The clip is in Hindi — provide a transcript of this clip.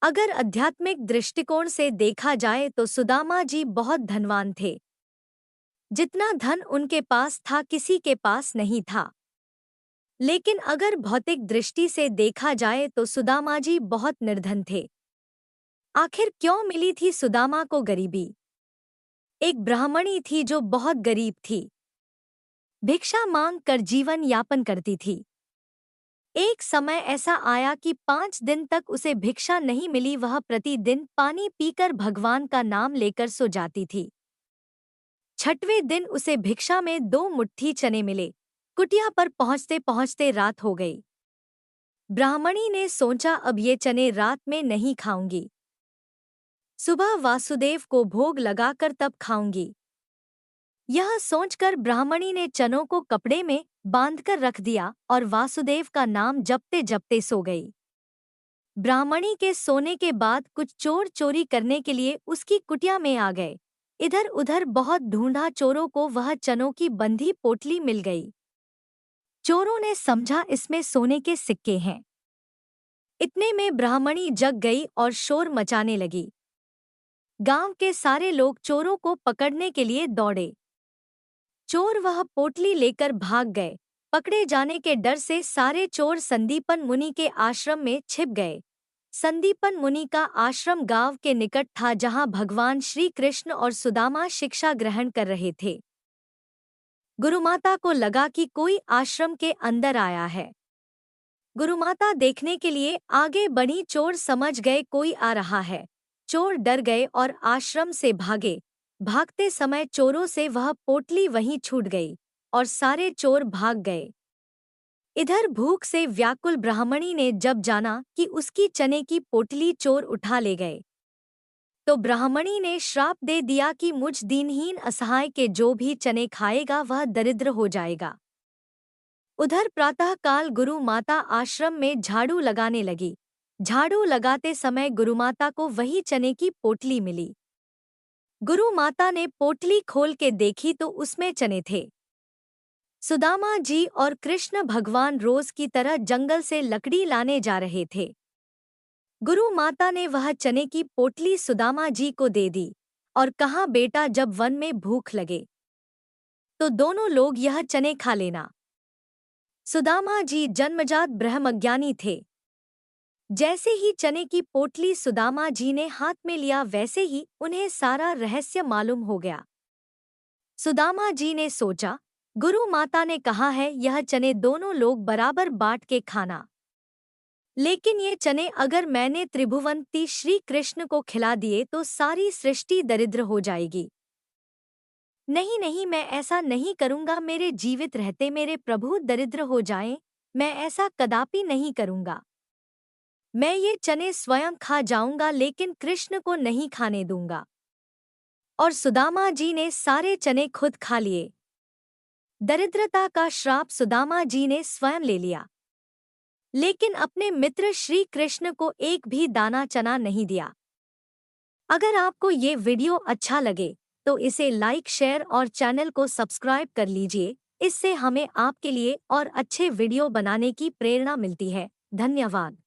अगर आध्यात्मिक दृष्टिकोण से देखा जाए तो सुदामा जी बहुत धनवान थे। जितना धन उनके पास था किसी के पास नहीं था। लेकिन अगर भौतिक दृष्टि से देखा जाए तो सुदामा जी बहुत निर्धन थे। आखिर क्यों मिली थी सुदामा को गरीबी? एक ब्राह्मणी थी जो बहुत गरीब थी। भिक्षा मांग कर जीवन यापन करती थी। एक समय ऐसा आया कि 5 दिन तक उसे भिक्षा नहीं मिली। वह प्रतिदिन पानी पीकर भगवान का नाम लेकर सो जाती थी। 6वें दिन उसे भिक्षा में 2 मुट्ठी चने मिले। कुटिया पर पहुंचते पहुंचते रात हो गई। ब्राह्मणी ने सोचा अब ये चने रात में नहीं खाऊंगी, सुबह वासुदेव को भोग लगाकर तब खाऊंगी। यह सोचकर ब्राह्मणी ने चनों को कपड़े में बांधकर रख दिया और वासुदेव का नाम जपते जपते सो गई। ब्राह्मणी के सोने के बाद कुछ चोर चोरी करने के लिए उसकी कुटिया में आ गए। इधर उधर बहुत ढूंढा, चोरों को वह चनों की बंधी पोटली मिल गई। चोरों ने समझा इसमें सोने के सिक्के हैं। इतने में ब्राह्मणी जग गई और शोर मचाने लगी। गांव के सारे लोग चोरों को पकड़ने के लिए दौड़े। चोर वह पोटली लेकर भाग गए। पकड़े जाने के डर से सारे चोर संदीपन मुनि के आश्रम में छिप गए। संदीपन मुनि का आश्रम गांव के निकट था, जहां भगवान श्री कृष्ण और सुदामा शिक्षा ग्रहण कर रहे थे। गुरुमाता को लगा कि कोई आश्रम के अंदर आया है। गुरुमाता देखने के लिए आगे बढ़ी। चोर समझ गए कोई आ रहा है। चोर डर गए और आश्रम से भागे। भागते समय चोरों से वह पोटली वहीं छूट गई और सारे चोर भाग गए। इधर भूख से व्याकुल ब्राह्मणी ने जब जाना कि उसकी चने की पोटली चोर उठा ले गए, तो ब्राह्मणी ने श्राप दे दिया कि मुझ दीनहीन असहाय के जो भी चने खाएगा वह दरिद्र हो जाएगा। उधर प्रातःकाल गुरु माता आश्रम में झाड़ू लगाने लगी। झाड़ू लगाते समय गुरुमाता को वही चने की पोटली मिली। गुरु माता ने पोटली खोल के देखी तो उसमें चने थे। सुदामा जी और कृष्ण भगवान रोज की तरह जंगल से लकड़ी लाने जा रहे थे। गुरु माता ने वह चने की पोटली सुदामा जी को दे दी और कहा, बेटा जब वन में भूख लगे तो दोनों लोग यह चने खा लेना। सुदामा जी जन्मजात ब्रह्मज्ञानी थे। जैसे ही चने की पोटली सुदामा जी ने हाथ में लिया वैसे ही उन्हें सारा रहस्य मालूम हो गया। सुदामा जी ने सोचा, गुरु माता ने कहा है यह चने दोनों लोग बराबर बांट के खाना, लेकिन ये चने अगर मैंने त्रिभुवंती श्री कृष्ण को खिला दिए तो सारी सृष्टि दरिद्र हो जाएगी। नहीं नहीं, मैं ऐसा नहीं करूंगा। मेरे जीवित रहते मेरे प्रभु दरिद्र हो जाएं, मैं ऐसा कदापि नहीं करूंगा। मैं ये चने स्वयं खा जाऊंगा लेकिन कृष्ण को नहीं खाने दूंगा। और सुदामा जी ने सारे चने खुद खा लिए। दरिद्रता का श्राप सुदामा जी ने स्वयं ले लिया, लेकिन अपने मित्र श्री कृष्ण को एक भी दाना चना नहीं दिया। अगर आपको ये वीडियो अच्छा लगे तो इसे लाइक, शेयर और चैनल को सब्सक्राइब कर लीजिए। इससे हमें आपके लिए और अच्छे वीडियो बनाने की प्रेरणा मिलती है। धन्यवाद।